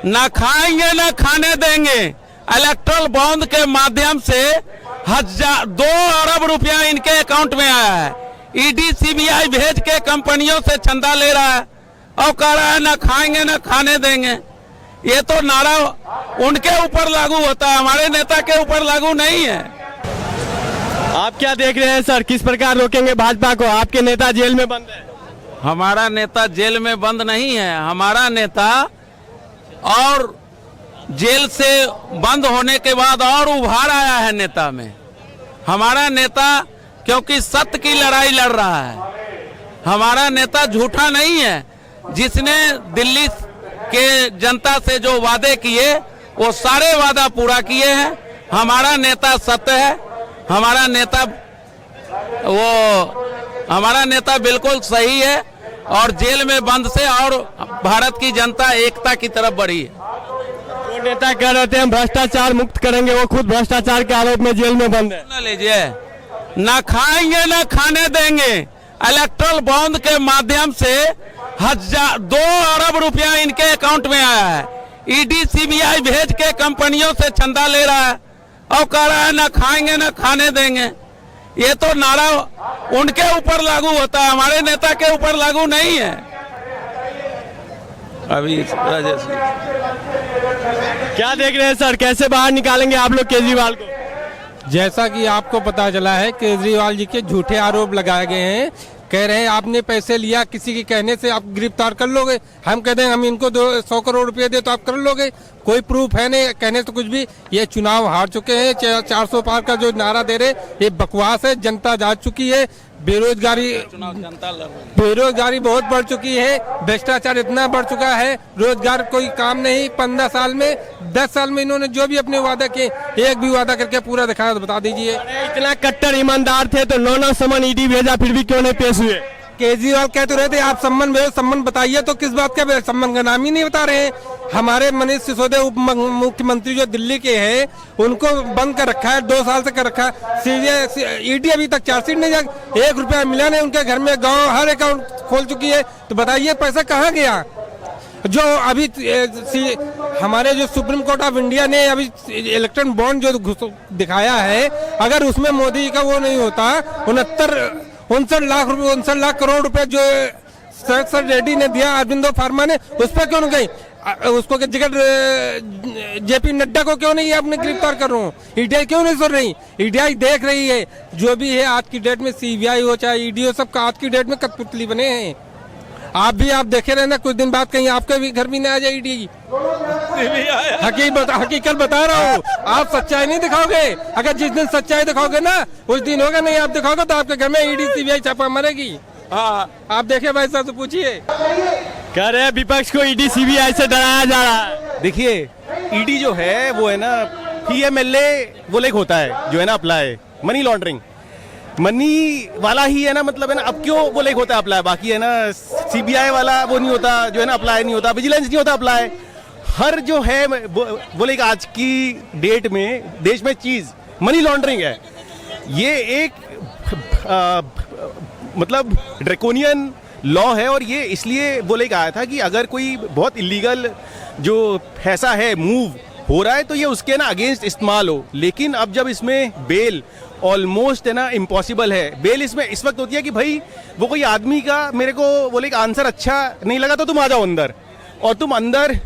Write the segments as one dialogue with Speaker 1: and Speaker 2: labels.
Speaker 1: ना खाएंगे ना खाने देंगे। इलेक्ट्रल बॉन्ड के माध्यम से 2 अरब रुपया इनके अकाउंट में आया है। ईडी सीबीआई भेज के कंपनियों से चंदा ले रहा है और कह रहा है ना खाएंगे ना खाने देंगे। ये तो नारा उनके ऊपर लागू होता है, हमारे नेता के ऊपर लागू नहीं है।
Speaker 2: आप क्या देख रहे हैं सर, किस प्रकार रोकेंगे भाजपा को? आपके नेता जेल में बंद है।
Speaker 1: हमारा नेता जेल में बंद नहीं है। हमारा नेता और जेल से बंद होने के बाद और उभार आया है नेता में। हमारा नेता क्योंकि सत्य की लड़ाई लड़ रहा है। हमारा नेता झूठा नहीं है। जिसने दिल्ली के जनता से जो वादे किए वो सारे वादा पूरा किए हैं। हमारा नेता सत्य है। हमारा नेता बिल्कुल सही है और जेल में बंद से और भारत की जनता एकता की तरफ बढ़ी है।
Speaker 2: जो नेता कह रहे थे हम भ्रष्टाचार मुक्त करेंगे, वो खुद भ्रष्टाचार के आरोप में जेल में बंद है।
Speaker 1: ना लीजिए, ना खाएंगे ना खाने देंगे। इलेक्ट्रल बॉन्ड के माध्यम से 2 अरब रुपया इनके अकाउंट में आया है। ईडी सीबीआई भेज के कंपनियों से चंदा ले रहा है और कह रहा है ना खाएंगे ना खाने देंगे। ये तो नारा उनके ऊपर लागू होता है, हमारे नेता के ऊपर लागू नहीं है। अभी राजेश
Speaker 2: क्या देख रहे हैं सर, कैसे बाहर निकालेंगे आप लोग केजरीवाल को?
Speaker 3: जैसा कि आपको पता चला है, केजरीवाल जी के झूठे आरोप लगाए गए हैं। कह रहे हैं आपने पैसे लिया, किसी के कहने से आप गिरफ्तार कर लोगे। हम कहते हैं हम इनको 100 करोड़ रुपए दे तो आप कर लोगे। कोई प्रूफ है नहीं, कहने तो कुछ भी। ये चुनाव हार चुके हैं। 400 पार का जो नारा दे रहे ये बकवास है। जनता जा चुकी है। बेरोजगारी बहुत बढ़ चुकी है। भ्रष्टाचार इतना बढ़ चुका है, रोजगार कोई काम नहीं। 15 साल में 10 साल में इन्होंने जो भी अपने वादा किए, एक भी वादा करके पूरा दिखाया तो बता दीजिए।
Speaker 2: इतना कट्टर ईमानदार थे तो 9 समन ईडी भेजा, फिर भी क्यों नहीं पेश हुए?
Speaker 3: केजरीवाल कह तो रहे थे आप सम्मान भेजो, सम्मान बताइए तो किस बात का सम्मान का नाम ही नहीं बता रहे हैं। हमारे मनीष सिसोदिया उप मुख्यमंत्री जो दिल्ली के हैं, उनको बंद कर रखा है, 2 साल से कर रखा है। ईडी अभी तक चार्जशीट नहीं जा, 1 रुपया मिला नहीं उनके घर में। गांव हर अकाउंट खोल चुकी है, तो बताइए पैसा कहाँ गया? जो अभी हमारे जो सुप्रीम कोर्ट ऑफ इंडिया ने अभी इलेक्ट्रॉन बॉन्ड जो दिखाया है, अगर उसमें मोदी का वो नहीं होता, 59 लाख करोड़ रुपए जो सर रेड्डी ने दिया, अरविंदो फार्मा ने, उस पर क्यों नहीं गई? उसको जगह जेपी नड्डा को क्यों नहीं आपने गिरफ्तार कर रहा हूँ? ईडीआई क्यों नहीं सुन रही? ईडीआई देख रही है जो भी है। आज की डेट में सीबीआई हो चाहे ईडी हो, सबका आज की डेट में कठपुतली बने हैं। आप देखे रहना, कुछ दिन बाद कहीं आपके भी घर भी नहीं आ जाए ईडी। हकीकत बता रहा हूँ। आप सच्चाई नहीं दिखाओगे। अगर जिस दिन सच्चाई दिखाओगे ना, उस दिन होगा। नहीं आप दिखाओगे तो आपके घर में ईडी सीबीआई छापा मरेगी। हाँ, आप देखे भाई साहब से पूछिए।
Speaker 2: कह रहे हैं विपक्ष को ईडी सीबीआई से डराया जा रहा है।
Speaker 4: देखिए, ईडी जो है वो है ना पीएमएलए वो लेक होता है जो है ना अप्लाई मनी लॉन्ड्रिंग मनी वाला ही है ना, मतलब है ना। अब क्यों वो लेक होता है अप्लाई, बाकी है ना सीबीआई वाला वो नहीं होता जो है ना, अप्लाई नहीं होता, विजिलेंस नहीं होता अप्लाई। हर जो है वो लेक आज की डेट में देश में चीज मनी लॉन्ड्रिंग है। ये एक मतलब ड्रैकोनियन लॉ है और ये इसलिए बोले आया था कि अगर कोई बहुत इलीगल जो ऐसा है मूव हो रहा है तो ये उसके ना अगेंस्ट इस्तेमाल हो। लेकिन अब जब इसमें बेल ऑलमोस्ट है ना इम्पॉसिबल है। बेल इसमें इस वक्त होती है कि भाई वो कोई आदमी का मेरे को बोले कि आंसर अच्छा नहीं लगा तो तुम आ जाओ अंदर, और तुम अंदर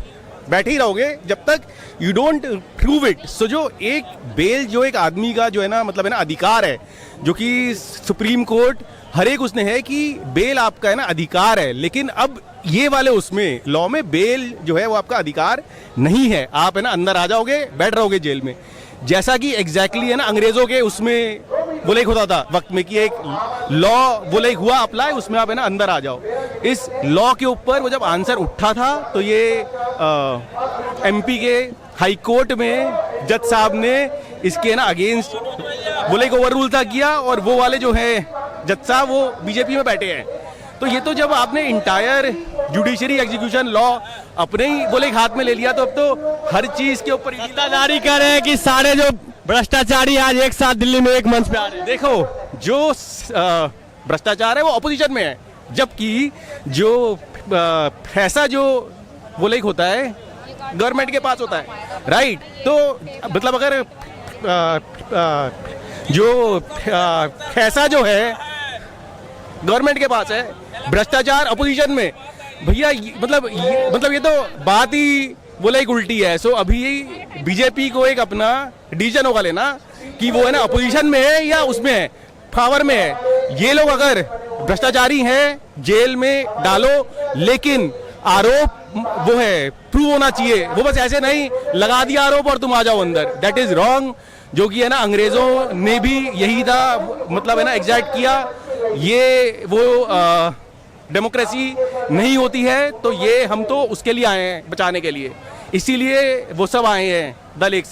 Speaker 4: बैठे ही रहोगे जब तक यू डोंट प्रूव इट। सो जो एक बेल जो एक आदमी का जो है ना मतलब है ना अधिकार है, जो कि सुप्रीम कोर्ट हर एक उसने है कि बेल आपका है ना अधिकार है। लेकिन अब ये वाले उसमें लॉ में बेल जो है वो आपका अधिकार नहीं है। आप है ना अंदर आ जाओगे, बैठ रहोगे जेल में, जैसा कि एग्जैक्टली है ना अंग्रेजों के उसमें बोले होता था वक्त में कि एक लॉ बोले हुआ अप्लाई, उसमें आप है ना अंदर आ जाओ। इस लॉ के ऊपर वो जब आंसर उठा था तो ये एमपी के हाई कोर्ट में जज साहब ने इसके ना अगेंस्ट बोले ओवर रूल था किया, और वो वाले जो है जज साहब वो बीजेपी में बैठे हैं। तो ये तो जब आपने इंटायर जुडिशरी एग्जीक्यूशन लॉ अपने ही बोले हाथ में ले लिया तो अब तो हर चीज के ऊपर
Speaker 2: सत्ताधारी कह रहे हैं कि सारे जो भ्रष्टाचारी आज एक साथ दिल्ली में एक मंच पे आ रहे हैं।
Speaker 4: देखो, जो भ्रष्टाचार है वो अपोजिशन में है, जबकि जो ऐसा जो बोले होता है गवर्नमेंट के पास होता है, राइट। तो मतलब अगर जो पैसा जो है गवर्नमेंट के पास है, भ्रष्टाचार अपोजिशन में, भैया मतलब ये तो बात ही बोला एक उल्टी है। सो अभी बीजेपी को एक अपना डिसीजन होगा लेना कि वो है ना अपोजिशन में है या उसमें है, पावर में है। ये लोग अगर भ्रष्टाचारी हैं जेल में डालो, लेकिन आरोप वो है प्रूव होना चाहिए, वो बस ऐसे नहीं लगा दिया आरोप और तुम आ जाओ अंदर, दैट इज रॉन्ग। जो कि है ना अंग्रेजों ने भी यही था, मतलब है ना एग्जैक्ट किया। ये वो डेमोक्रेसी नहीं होती है, तो ये हम तो उसके लिए आए हैं, बचाने के लिए, इसीलिए वो सब आए हैं दल एक